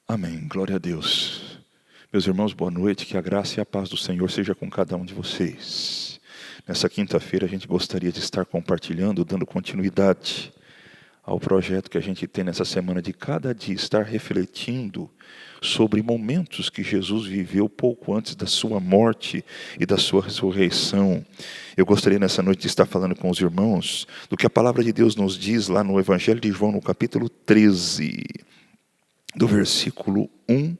Amém, glória a Deus. Meus irmãos, boa noite, que a graça e a paz do Senhor seja com cada um de vocês. Nessa quinta-feira a gente gostaria de estar compartilhando, dando continuidade ao projeto que a gente tem nessa semana de cada dia estar refletindo sobre momentos que Jesus viveu pouco antes da sua morte e da sua ressurreição. Eu gostaria nessa noite de estar falando com os irmãos do que a palavra de Deus nos diz lá no Evangelho de João, no capítulo 13, do versículo 1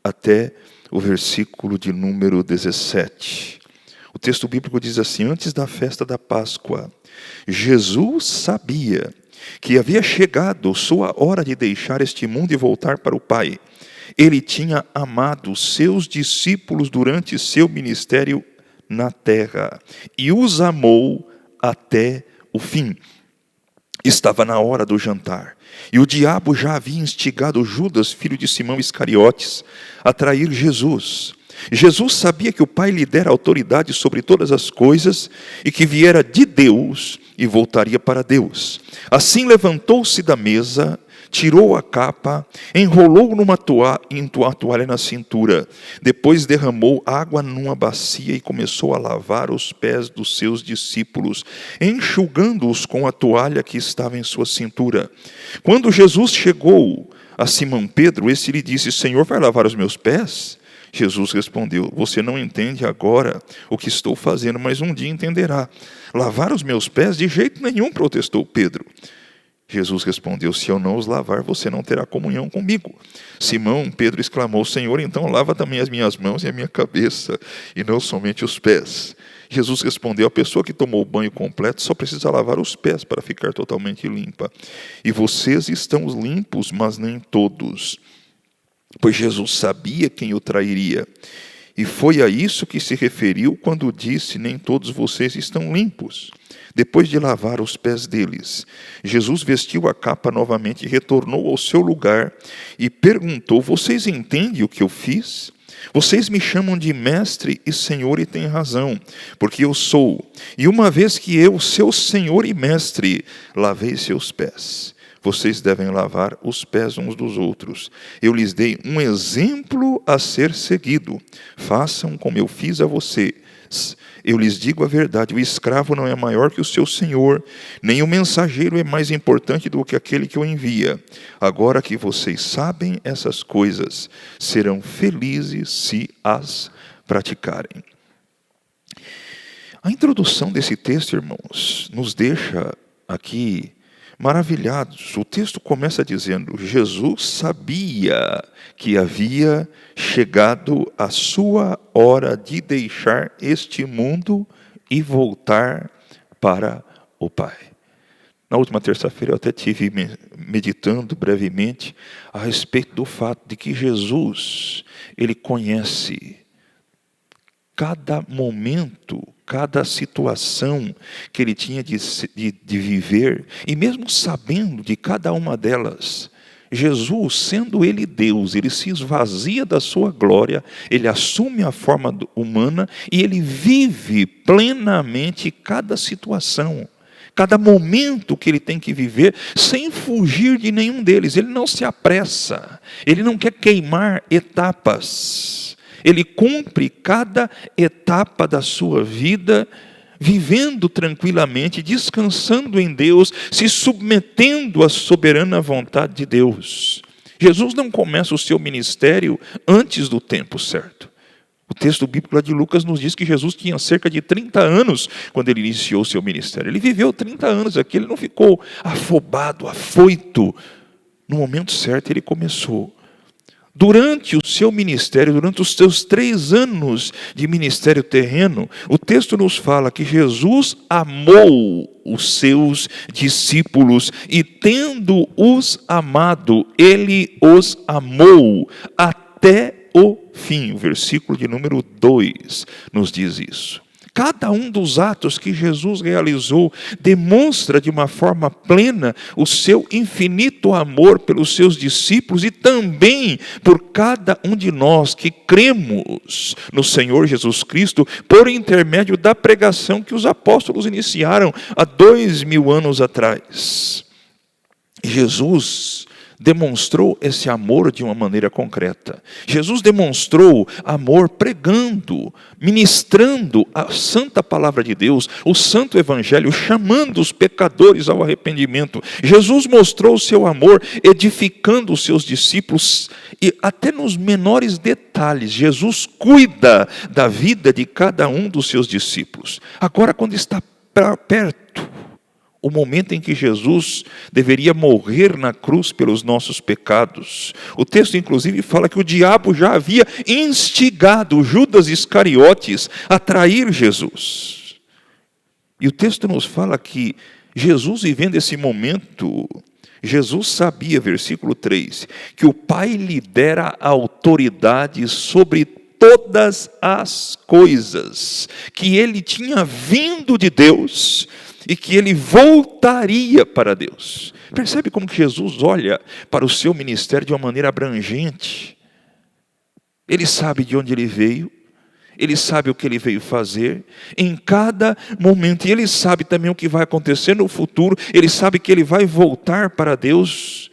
até o versículo de número 17. O texto bíblico diz assim: antes da festa da Páscoa, Jesus sabia que havia chegado sua hora de deixar este mundo e voltar para o Pai. Ele tinha amado seus discípulos durante seu ministério na terra e os amou até o fim. Estava na hora do jantar, e o diabo já havia instigado Judas, filho de Simão Iscariotes, a trair Jesus. Jesus sabia que o Pai lhe dera autoridade sobre todas as coisas, e que viera de Deus e voltaria para Deus. Assim levantou-se da mesa, tirou a capa, enrolou numa toalha na cintura. Depois derramou água numa bacia e começou a lavar os pés dos seus discípulos, enxugando-os com a toalha que estava em sua cintura. Quando Jesus chegou a Simão Pedro, esse lhe disse: Senhor, vai lavar os meus pés? Jesus respondeu: você não entende agora o que estou fazendo, mas um dia entenderá. Lavar os meus pés? De jeito nenhum, protestou Pedro. Jesus respondeu: se eu não os lavar, você não terá comunhão comigo. Simão Pedro exclamou: Senhor, então lava também as minhas mãos e a minha cabeça, e não somente os pés. Jesus respondeu: a pessoa que tomou o banho completo só precisa lavar os pés para ficar totalmente limpa. E vocês estão limpos, mas nem todos. Pois Jesus sabia quem o trairia. E foi a isso que se referiu quando disse: nem todos vocês estão limpos. Depois de lavar os pés deles, Jesus vestiu a capa novamente, retornou ao seu lugar e perguntou: vocês entendem o que eu fiz? Vocês me chamam de mestre e senhor, e têm razão, porque eu sou. E uma vez que eu, seu senhor e mestre, lavei seus pés, vocês devem lavar os pés uns dos outros. Eu lhes dei um exemplo a ser seguido. Façam como eu fiz a vocês. Eu lhes digo a verdade: o escravo não é maior que o seu senhor, nem o mensageiro é mais importante do que aquele que o envia. Agora que vocês sabem essas coisas, serão felizes se as praticarem. A introdução desse texto, irmãos, nos deixa aqui maravilhados. O texto começa dizendo: Jesus sabia que havia chegado a sua hora de deixar este mundo e voltar para o Pai. Na última terça-feira eu até estive meditando brevemente a respeito do fato de que Jesus, Ele conhece cada momento, cada situação que ele tinha de viver, e mesmo sabendo de cada uma delas, Jesus, sendo ele Deus, ele se esvazia da sua glória, ele assume a forma humana e ele vive plenamente cada situação, cada momento que ele tem que viver, sem fugir de nenhum deles. Ele não se apressa, ele não quer queimar etapas. Ele cumpre cada etapa da sua vida, vivendo tranquilamente, descansando em Deus, se submetendo à soberana vontade de Deus. Jesus não começa o seu ministério antes do tempo certo. O texto bíblico lá de Lucas nos diz que Jesus tinha cerca de 30 anos quando ele iniciou o seu ministério. Ele viveu 30 anos aqui, ele não ficou afobado, afoito. No momento certo ele começou. Durante o seu ministério, durante os seus 3 anos de ministério terreno, o texto nos fala que Jesus amou os seus discípulos e, tendo-os amado, ele os amou até o fim. O versículo de número 2 nos diz isso. cada um dos atos que Jesus realizou demonstra de uma forma plena o seu infinito amor pelos seus discípulos e também por cada um de nós que cremos no Senhor Jesus Cristo por intermédio da pregação que os apóstolos iniciaram há 2000 anos atrás. Jesus demonstrou esse amor de uma maneira concreta. Jesus demonstrou amor pregando, ministrando a santa palavra de Deus, o santo evangelho, chamando os pecadores ao arrependimento. Jesus mostrou o seu amor edificando os seus discípulos e até nos menores detalhes. Jesus cuida da vida de cada um dos seus discípulos. Agora, quando está perto o momento em que Jesus deveria morrer na cruz pelos nossos pecados, o texto inclusive fala que o diabo já havia instigado Judas Iscariotes a trair Jesus. E o texto nos fala que Jesus, vivendo esse momento, Jesus sabia, versículo 3, que o Pai lhe dera autoridade sobre todas as coisas, que ele tinha vindo de Deus e que ele voltaria para Deus. Percebe como que Jesus olha para o seu ministério de uma maneira abrangente? Ele sabe de onde ele veio, ele sabe o que ele veio fazer em cada momento, e ele sabe também o que vai acontecer no futuro, ele sabe que ele vai voltar para Deus.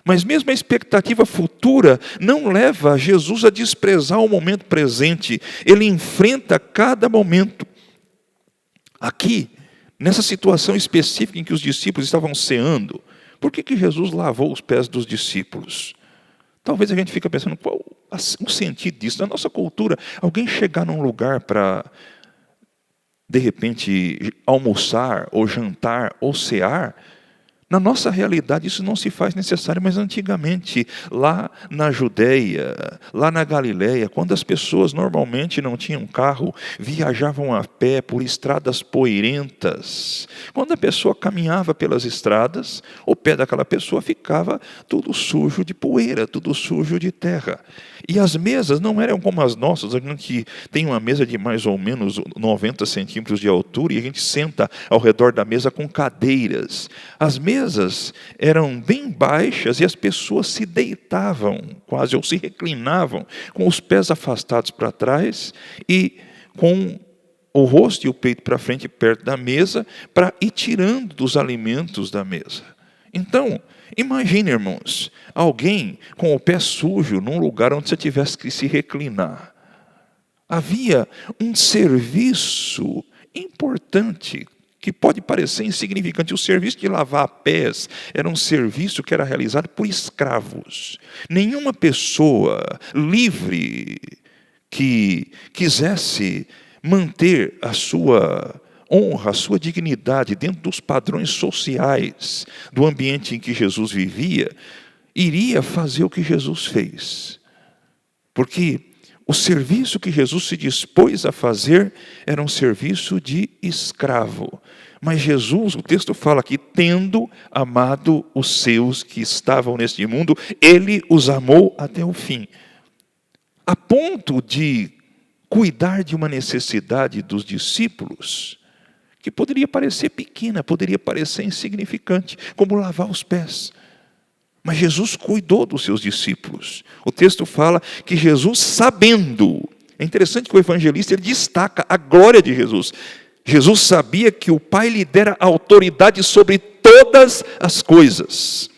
Mas mesmo a expectativa futura não leva Jesus a desprezar o momento presente, ele enfrenta cada momento. Aqui, nessa situação específica em que os discípulos estavam ceando, por que Jesus lavou os pés dos discípulos? Talvez a gente fique pensando, qual o sentido disso? Na nossa cultura, alguém chegar num lugar para, de repente, almoçar, ou jantar, ou cear, na nossa realidade isso não se faz necessário, mas antigamente, lá na Judeia, lá na Galileia, quando as pessoas normalmente não tinham carro, viajavam a pé por estradas poeirentas. Quando a pessoa caminhava pelas estradas, o pé daquela pessoa ficava tudo sujo de poeira, tudo sujo de terra. E as mesas não eram como as nossas, a gente tem uma mesa de mais ou menos 90 centímetros de altura e a gente senta ao redor da mesa com cadeiras. As mesas eram bem baixas e as pessoas se deitavam quase, ou se reclinavam, com os pés afastados para trás e com o rosto e o peito para frente, perto da mesa, para ir tirando dos alimentos da mesa. Então, imagine, irmãos, alguém com o pé sujo num lugar onde você tivesse que se reclinar. Havia um serviço importante, que pode parecer insignificante. O serviço de lavar pés era um serviço que era realizado por escravos. Nenhuma pessoa livre que quisesse manter a sua honra, a sua dignidade dentro dos padrões sociais do ambiente em que Jesus vivia, iria fazer o que Jesus fez. Porque o serviço que Jesus se dispôs a fazer era um serviço de escravo. Mas Jesus, o texto fala aqui, tendo amado os seus que estavam neste mundo, ele os amou até o fim. A ponto de cuidar de uma necessidade dos discípulos, que poderia parecer pequena, poderia parecer insignificante, como lavar os pés. Mas Jesus cuidou dos seus discípulos. O texto fala que Jesus, sabendo, é interessante que o evangelista ele destaca a glória de Jesus. Jesus sabia que o Pai lhe dera autoridade sobre todas as coisas,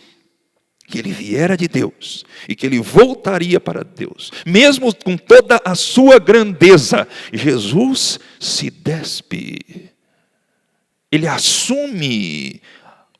que ele viera de Deus e que ele voltaria para Deus. Mesmo com toda a sua grandeza, Jesus se despe. Ele assume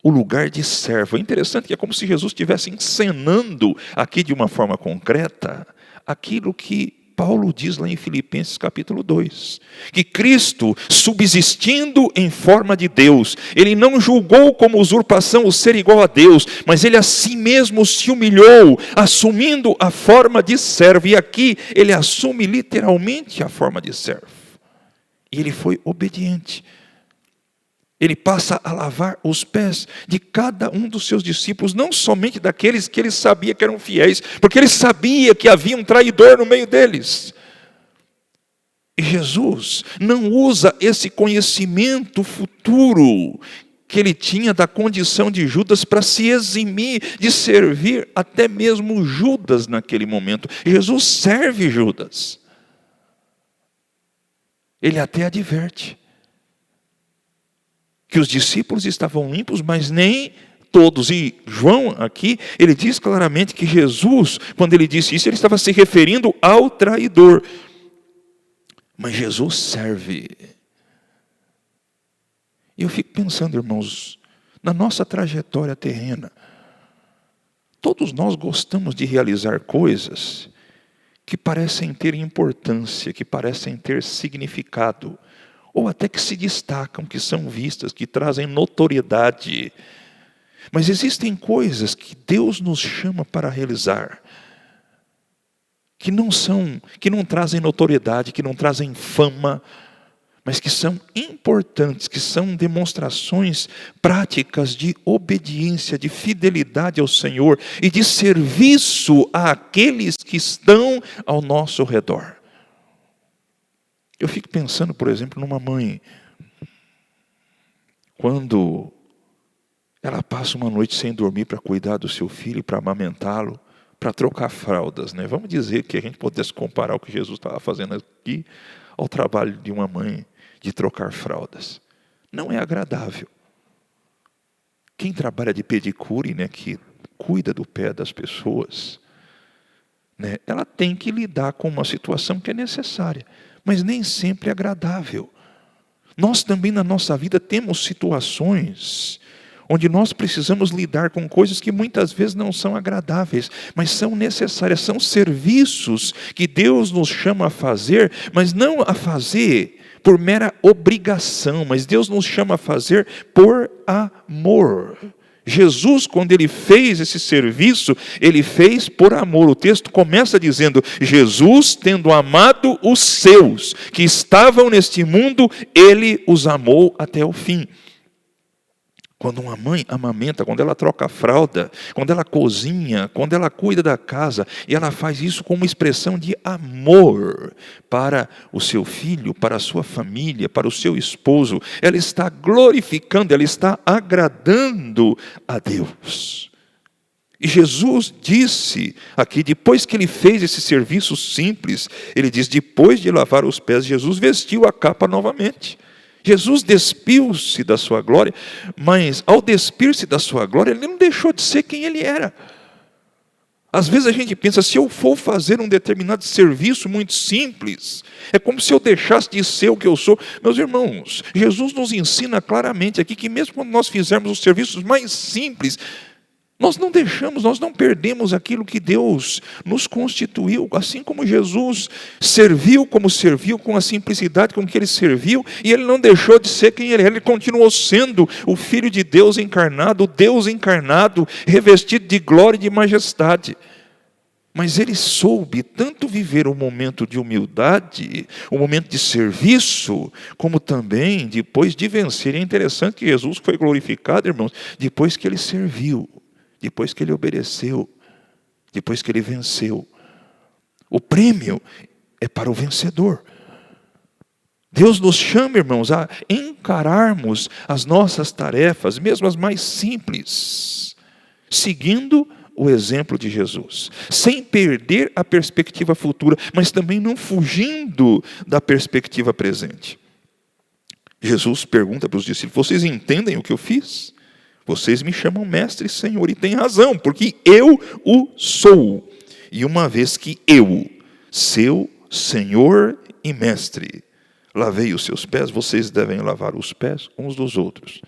o lugar de servo. É interessante que é como se Jesus estivesse encenando aqui de uma forma concreta aquilo que Paulo diz lá em Filipenses capítulo 2. Que Cristo, subsistindo em forma de Deus, ele não julgou como usurpação o ser igual a Deus, mas ele a si mesmo se humilhou, assumindo a forma de servo. E aqui ele assume literalmente a forma de servo. E ele foi obediente. Ele passa a lavar os pés de cada um dos seus discípulos, não somente daqueles que ele sabia que eram fiéis, porque ele sabia que havia um traidor no meio deles. E Jesus não usa esse conhecimento futuro que ele tinha da condição de Judas para se eximir de servir até mesmo Judas naquele momento. Jesus serve Judas. Ele até adverte que os discípulos estavam limpos, mas nem todos. E João aqui, ele diz claramente que Jesus, quando ele disse isso, ele estava se referindo ao traidor. Mas Jesus serve. E eu fico pensando, irmãos, na nossa trajetória terrena, todos nós gostamos de realizar coisas que parecem ter importância, que parecem ter significado, ou até que se destacam, que são vistas, que trazem notoriedade. Mas existem coisas que Deus nos chama para realizar, que não trazem notoriedade, que não trazem fama, mas que são importantes, que são demonstrações práticas de obediência, de fidelidade ao Senhor e de serviço àqueles que estão ao nosso redor. Eu fico pensando, por exemplo, numa mãe, quando ela passa uma noite sem dormir para cuidar do seu filho, para amamentá-lo, para trocar fraldas, né? Vamos dizer que a gente pudesse comparar o que Jesus estava fazendo aqui ao trabalho de uma mãe de trocar fraldas. Não é agradável. Quem trabalha de pedicure, né, que cuida do pé das pessoas, né, ela tem que lidar com uma situação que é necessária, mas nem sempre é agradável. Nós também na nossa vida temos situações onde nós precisamos lidar com coisas que muitas vezes não são agradáveis, mas são necessárias, são serviços que Deus nos chama a fazer, mas não a fazer por mera obrigação, mas Deus nos chama a fazer por amor. Jesus, quando ele fez esse serviço, ele fez por amor. O texto começa dizendo: Jesus, tendo amado os seus que estavam neste mundo, ele os amou até o fim. Quando uma mãe amamenta, quando ela troca a fralda, quando ela cozinha, quando ela cuida da casa, e ela faz isso com uma expressão de amor para o seu filho, para a sua família, para o seu esposo, ela está glorificando, ela está agradando a Deus. E Jesus disse aqui, depois que ele fez esse serviço simples, ele diz, depois de lavar os pés, Jesus vestiu a capa novamente. Jesus despiu-se da sua glória, mas ao despir-se da sua glória, ele não deixou de ser quem ele era. Às vezes a gente pensa, se eu for fazer um determinado serviço muito simples, é como se eu deixasse de ser o que eu sou. Meus irmãos, Jesus nos ensina claramente aqui que mesmo quando nós fizermos os serviços mais simples, nós não perdemos aquilo que Deus nos constituiu, assim como Jesus serviu como serviu, com a simplicidade com que ele serviu, e ele não deixou de ser quem ele era, ele continuou sendo o Filho de Deus encarnado, o Deus encarnado, revestido de glória e de majestade. Mas ele soube tanto viver o momento de humildade, o momento de serviço, como também depois de vencer. É interessante que Jesus foi glorificado, irmãos, depois que ele serviu. Depois que ele obedeceu, depois que ele venceu. O prêmio é para o vencedor. Deus nos chama, irmãos, a encararmos as nossas tarefas, mesmo as mais simples, seguindo o exemplo de Jesus, sem perder a perspectiva futura, mas também não fugindo da perspectiva presente. Jesus pergunta para os discípulos: vocês entendem o que eu fiz? Vocês me chamam mestre e senhor, e têm razão, porque eu o sou. E uma vez que eu, seu senhor e mestre, lavei os seus pés, vocês devem lavar os pés uns dos outros.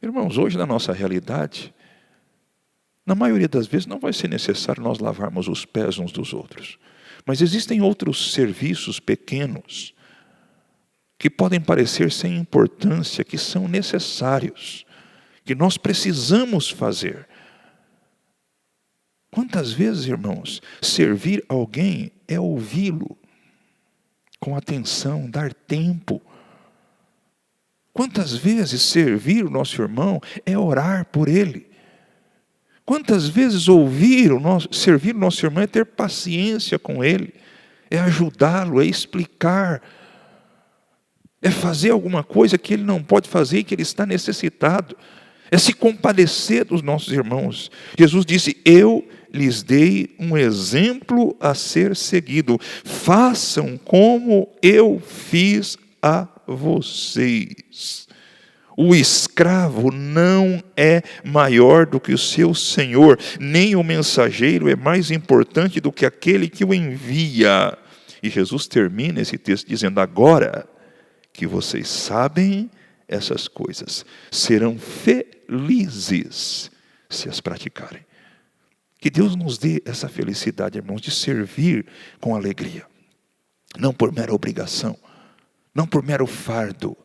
Irmãos, hoje na nossa realidade, na maioria das vezes não vai ser necessário nós lavarmos os pés uns dos outros. Mas existem outros serviços pequenos, que podem parecer sem importância, que são necessários, que nós precisamos fazer. Quantas vezes, irmãos, servir alguém é ouvi-lo com atenção, dar tempo. Quantas vezes servir o nosso irmão é orar por ele. Quantas vezes servir o nosso irmão é ter paciência com ele, é ajudá-lo, é explicar, é fazer alguma coisa que ele não pode fazer e que ele está necessitado, é se compadecer dos nossos irmãos. Jesus disse: eu lhes dei um exemplo a ser seguido, façam como eu fiz a vocês. O escravo não é maior do que o seu senhor, nem o mensageiro é mais importante do que aquele que o envia. E Jesus termina esse texto dizendo: agora que vocês sabem essas coisas, serão felizes se as praticarem. Que Deus nos dê essa felicidade, irmãos, de servir com alegria, não por mera obrigação, não por mero fardo,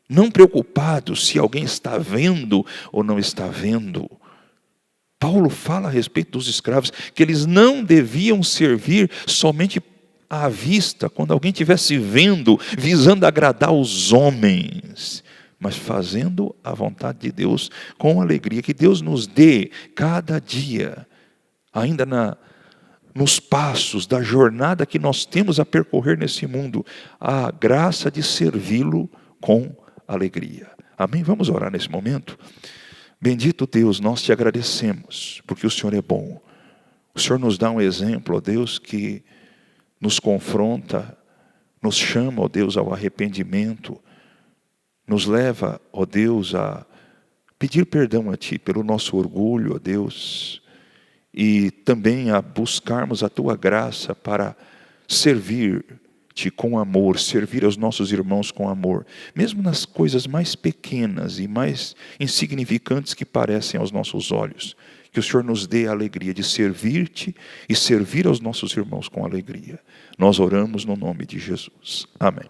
não preocupado se alguém está vendo ou não está vendo. Paulo fala a respeito dos escravos, que eles não deviam servir somente à vista, quando alguém estivesse vendo, visando agradar os homens, mas fazendo a vontade de Deus com alegria. Que Deus nos dê cada dia, ainda nos passos da jornada que nós temos a percorrer nesse mundo, a graça de servi-lo com alegria. Amém? Vamos orar nesse momento? Bendito Deus, nós te agradecemos, porque o Senhor é bom. O Senhor nos dá um exemplo, ó Deus, que nos confronta, nos chama, ó Deus, ao arrependimento, nos leva, ó Deus, a pedir perdão a Ti pelo nosso orgulho, ó Deus, e também a buscarmos a Tua graça para servir-Te com amor, servir aos nossos irmãos com amor, mesmo nas coisas mais pequenas e mais insignificantes que parecem aos nossos olhos. Que o Senhor nos dê a alegria de servir-Te e servir aos nossos irmãos com alegria. Nós oramos no nome de Jesus. Amém.